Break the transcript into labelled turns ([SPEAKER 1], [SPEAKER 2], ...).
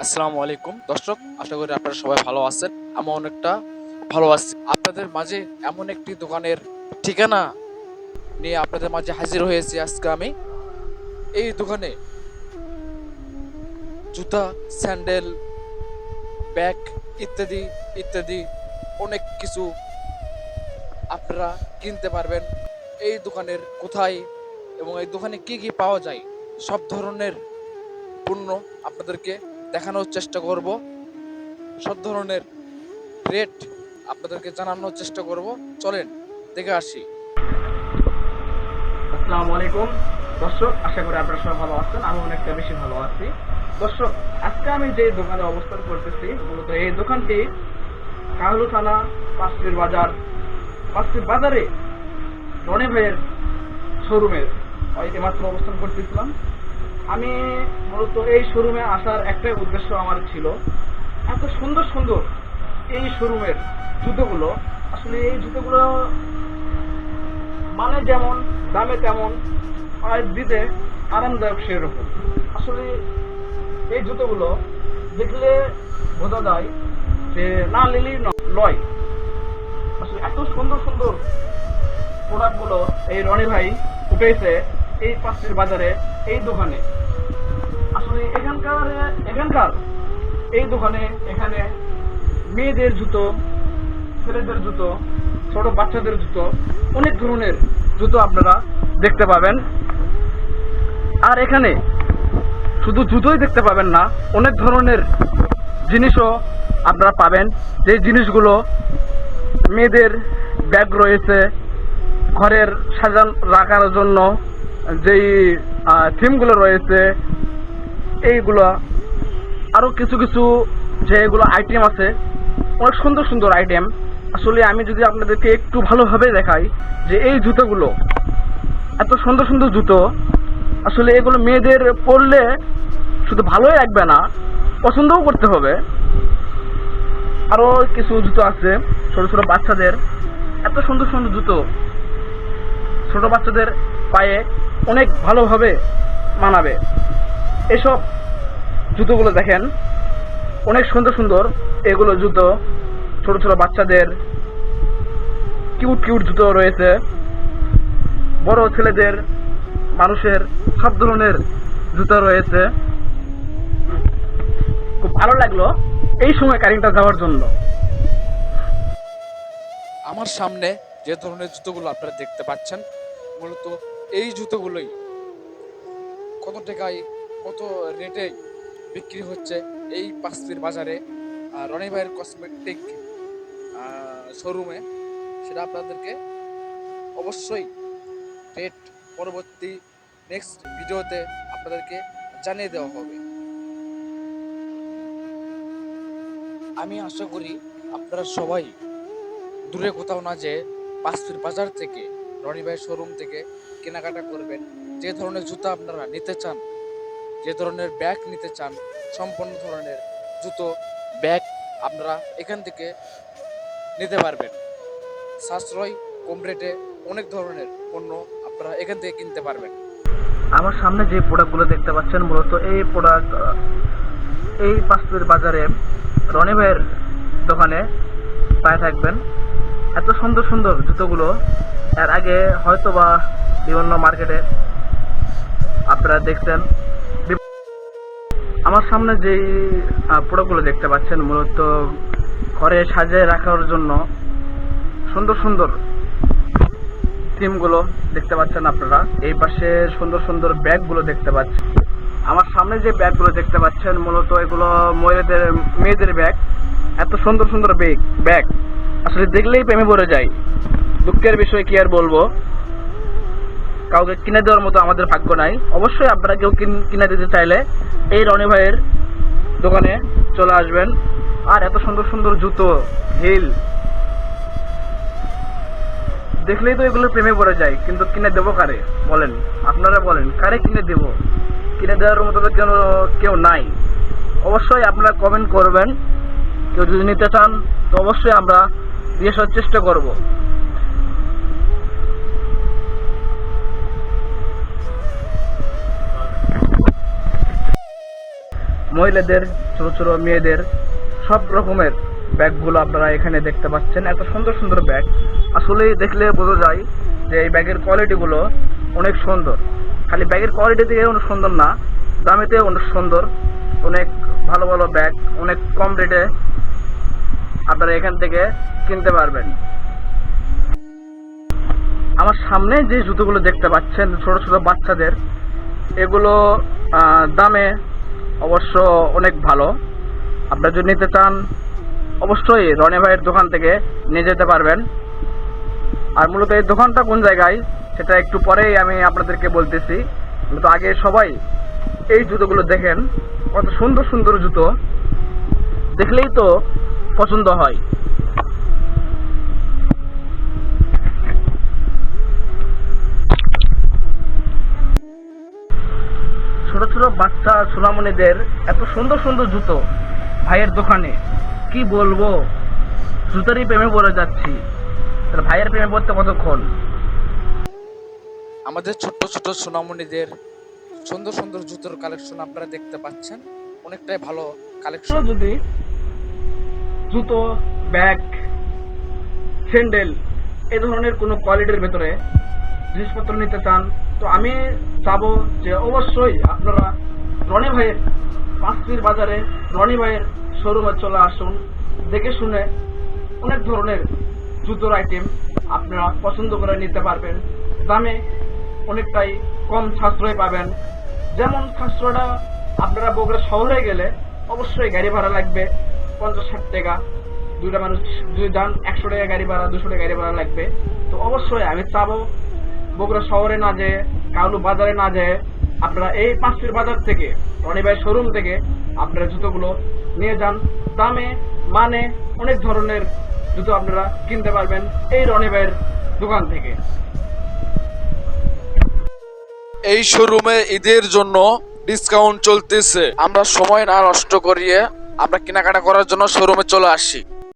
[SPEAKER 1] আসসালামু আলাইকুম দর্শক, আশা করি আপনারা সবাই ভালো আছেন। আমি অনেকটা ভালো আছি। আপনাদের মাঝে এমন একটি দোকানের ঠিকানা নিয়ে আপনাদের মাঝে হাজির হয়েছি আজকে আমি। এই দোকানে জুতা, স্যান্ডেল, ব্যাগ ইত্যাদি ইত্যাদি অনেক কিছু আপনারা কিনতে পারবেন। এই দোকানের কোথায় এবং এই দোকানে কি কি পাওয়া যায় সব ধরনের পণ্য আপনাদেরকে দেখানোর চেষ্টা করব। সব ধরনের রেট আপনাদেরকে জানানোর চেষ্টা করব। চলেন দেখে আসি।
[SPEAKER 2] আসসালামু আলাইকুম দর্শক, আশা করি আপনারা সবাই ভালো আছেন। আমি অনেকটা বেশি ভালো আছি। দর্শক, আজকে আমি যে দোকানে অবস্থান করতেছি, মূলত এই দোকানটি কাহলু থানা পাঁচটির বাজারে রনি ভাইয়ের শোরুমের এইমাত্র অবস্থান করতেছিলাম। আমি মূলত এই শোরুমে আসার একটাই উদ্দেশ্য আমার ছিল, এত সুন্দর সুন্দর এই শোরুমের জুতোগুলো। আসলে এই জুতোগুলো মানে যেমন, দামে তেমন, আর দিতে আরামদায়ক সেরকম। আসলে এই জুতোগুলো দেখলে বোঝা যায় যে না নিলেই নয়। আসলে এত সুন্দর সুন্দর প্রোডাক্টগুলো এই রনি ভাই উঠেছে এই পাঁচটির বাজারে, এই দোকানে। আসলে এখানকার এই দোকানে এখানে মেয়েদের জুতো, ছেলেদের জুতো, ছোট বাচ্চাদের জুতো, অনেক ধরনের জুতো আপনারা দেখতে পাবেন। আর এখানে শুধু জুতোই দেখতে পাবেন না, অনেক ধরনের জিনিসও আপনারা পাবেন। যে জিনিসগুলো মেয়েদের ব্যাগ রয়েছে, ঘরের সাজান রাখার জন্য যেই থিমগুলো রয়েছে, এইগুলো আরো কিছু কিছু যেগুলো আইটেম আছে, অনেক সুন্দর সুন্দর আইটেম। আসলে আমি যদি আপনাদেরকে একটু ভালোভাবে দেখাই যে এই জুতোগুলো এত সুন্দর সুন্দর জুতো, আসলে এগুলো মেয়েদের পরলে শুধু ভালোই লাগবে না, পছন্দও করতে হবে। আরো কিছু জুতো আছে ছোট ছোট বাচ্চাদের, এত সুন্দর সুন্দর জুতো ছোট বাচ্চাদের পায়ে অনেক ভালোভাবে মানাবে। এসব জুতোগুলো দেখেন, অনেক সুন্দর সুন্দর এগুলো জুতো, ছোট ছোট বাচ্চাদের কিউট কিউট জুতো রয়েছে, বড় ছেলেদের, মানুষের সব ধরনের জুতো রয়েছে। খুব ভালো লাগলো এই সময় কারিংটা যাওয়ার জন্য।
[SPEAKER 1] আমার সামনে যে ধরনের জুতোগুলো আপনারা দেখতে পাচ্ছেন, মূলত এই জুতোগুলোই কত টাকায়, কত রেটে বিক্রি হচ্ছে এই পাঁচটির বাজারে রনি ভাইয়ের কসমেটিক শোরুমে, সেটা আপনাদেরকে অবশ্যই রেট পরবর্তী নেক্সট ভিডিওতে আপনাদেরকে জানিয়ে দেওয়া হবে। আমি আশা করি আপনারা সবাই দূরে কোথাও না যে পাঁচটির বাজার থেকে, রনি ভাইয়ের শোরুম থেকে কেনাকাটা করবেন। যে ধরনের জুতা আপনারা নিতে চান, যে ধরনের ব্যাগ নিতে চান, সম্পূর্ণ ধরনের জুতো, ব্যাগ আপনারা এখান থেকে নিতে পারবেন। সাশ্রয়, কম রেটে অনেক ধরনের পণ্য আপনারা এখান থেকে কিনতে পারবেন।
[SPEAKER 2] আমার সামনে যে প্রোডাক্টগুলো দেখতে পাচ্ছেন, মূলত এই প্রোডাক্ট এই পাঁচটির বাজারে রনি ভাইয়ের দোকানে পায়ে থাকবেন। এত সুন্দর সুন্দর জুতোগুলো এর আগে হয়তো বা বিভিন্ন মার্কেটে আপনারা দেখছেন। আমার সামনে যেই প্রোডাক্টগুলো দেখতে পাচ্ছেন, মূলত ঘরে সাজিয়ে রাখার জন্য সুন্দর সুন্দর থিমগুলো দেখতে পাচ্ছেন আপনারা। এই পাশে সুন্দর সুন্দর ব্যাগগুলো দেখতে পাচ্ছেন। আমার সামনে যে ব্যাগগুলো দেখতে পাচ্ছেন, মূলত এগুলো মেয়েদের ব্যাগ। এত সুন্দর সুন্দর ব্যাগ আসলে দেখলেই প্রেমে পড়ে যায়। দুঃখের বিষয় কি আর বলবো, কাউকে কিনে দেওয়ার মতো আমাদের ভাগ্য নাই। অবশ্যই আপনারা কেউ কিনে দিতে চাইলে এই রনি ভাইয়ের দোকানে চলে আসবেন। আর এত সুন্দর সুন্দর জুতো, হিল দেখলেই তো এগুলো প্রেমে পড়ে যায়, কিন্তু কিনে দেবো কারে বলেন? আপনারা বলেন, কারে কিনে দেব? কিনে দেওয়ার মতো তো কেউ নাই। অবশ্যই আপনারা কমেন্ট করবেন, কেউ যদি নিতে চান তো অবশ্যই আমরা দিয়ে আসার চেষ্টা করব। মহিলাদের, ছোট ছোট মেয়েদের সব রকমের ব্যাগগুলো আপনারা এখানে দেখতে পাচ্ছেন। এত সুন্দর সুন্দর ব্যাগ, আসলে দেখলে বোঝা যায় যে এই ব্যাগের কোয়ালিটিগুলো অনেক সুন্দর। খালি ব্যাগের কোয়ালিটি থেকে অনেক সুন্দর না, দামেতে অনেক সুন্দর। অনেক ভালো ভালো ব্যাগ অনেক কম রেটে আপনারা এখান থেকে কিনতে পারবেন। আমার সামনে যে জুতোগুলো দেখতে পাচ্ছেন ছোট ছোট বাচ্চাদের, এগুলো দামে অবশ্য অনেক ভালো। আপনারা যদি নিতে চান অবশ্যই রনি ভাইয়ের দোকান থেকে নিয়ে যেতে পারবেন। আর মূলত এই দোকানটা কোন জায়গায় সেটা একটু পরেই আমি আপনাদেরকে বলতেছি। কিন্তু আগে সবাই এই জুতোগুলো দেখেন, কত সুন্দর সুন্দর জুতো, দেখলেই তো পছন্দ হয়। ছোট ছোট বাচ্চা সোনামণিদের এত সুন্দর সুন্দর জুতো ভাইয়ের দোকানে, কি বলবো, জুতোরই প্রেমে পড়ে যাচ্ছি। তাহলে ভাইয়ের প্রেমে পড়তে কতক্ষণ।
[SPEAKER 1] আমাদের ছোট্ট ছোট সোনামণিদের সুন্দর সুন্দর জুতোর কালেকশন আপনারা দেখতে পাচ্ছেন, অনেকটাই ভালো কালেকশন।
[SPEAKER 2] যদি জুতো, ব্যাগ, স্যান্ডেল এই ধরনের কোনো কোয়ালিটির ভেতরে জিনিসপত্র নিতে চান, তো আমি চাবো যে অবশ্যই আপনারা রনি ভাইয়ের পাঁচপির বাজারে রনি ভাইয়ের শোরুমে চলে আসুন। দেখে শুনে অনেক ধরনের জুতোর আইটেম আপনারা পছন্দ করে নিতে পারবেন। দামে অনেকটাই কম সাশ্রয় পাবেন। যেমন সাশ্রয়টা আপনারা বগুড়া শহরে গেলে অবশ্যই গাড়ি ভাড়া লাগবে 50-60 টাকা। দুইটা মানুষ যদি যান 100 টাকা গাড়ি ভাড়া, 200 টাকা গাড়ি ভাড়া লাগবে। তো অবশ্যই আমি চাবো বগুড়া শহরে না যেয়ে, কাউলু বাজারে না যেয়ে আপনারা এই পাঁচপির বাজার থেকে রনি ভাইয়ের শোরুম থেকে আপনারা জুতোগুলো নিয়ে যান। দামে মানে অনেক ধরনের জুতো আপনারা কিনতে পারবেন এই রনি ভাইয়ের দোকান থেকে।
[SPEAKER 1] এই শোরুমে ঈদের জন্য ডিসকাউন্ট চলতেছে। আমরা সময় না নষ্ট করিয়ে আমরা কেনাকাটা করার জন্য শোরুমে চলে আসি।